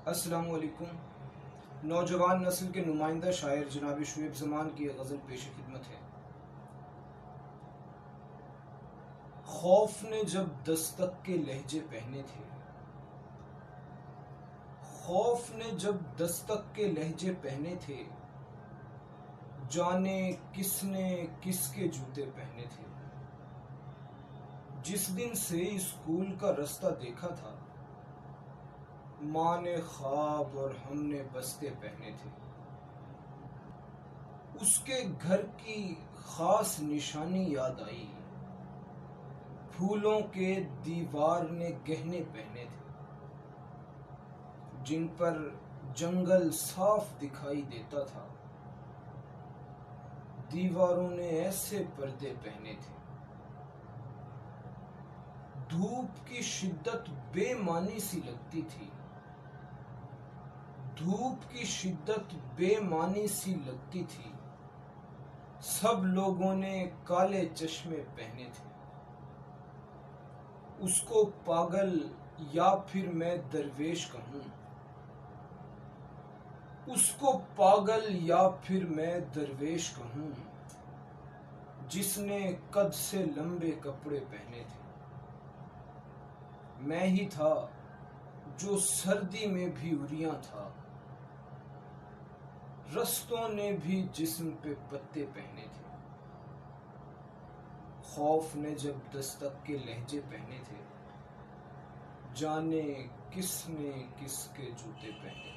السلام علیکم۔ نوجوان نسل کے نمائندہ شاعر جناب شعیب زمان کی ایک غزل پیش خدمت ہے۔ خوف نے جب دستک کے لہجے پہنے تھے، خوف نے جب دستک کے لہجے پہنے تھے، جانے کس نے کس کے جوتے پہنے تھے۔ جس دن سے اسکول کا رستہ دیکھا تھا، ماں نے خواب اور ہم نے بستے پہنے تھے۔ اس کے گھر کی خاص نشانی یاد آئی، پھولوں کے دیوار نے گہنے پہنے تھے، جن پر جنگل صاف دکھائی دیتا تھا۔ دیواروں نے ایسے پردے پہنے تھے۔ دھوپ کی شدت بے معنی سی لگتی تھی، دھوپ کی شدت بے معنی سی لگتی تھی۔ سب لوگوں نے کالے چشمے پہنے تھے۔ اس کو پاگل یا پھر میں درویش کہوں، اس کو پاگل یا پھر میں درویش کہوں، جس نے قد سے لمبے کپڑے پہنے تھے۔ میں ہی تھا جو سردی میں بھی عریاں تھا، رستوں نے بھی جسم پہ پتے پہنے تھے۔ خوف نے جب دستک کے لہجے پہنے تھے، جانے کس نے کس کے جوتے پہنے تھے۔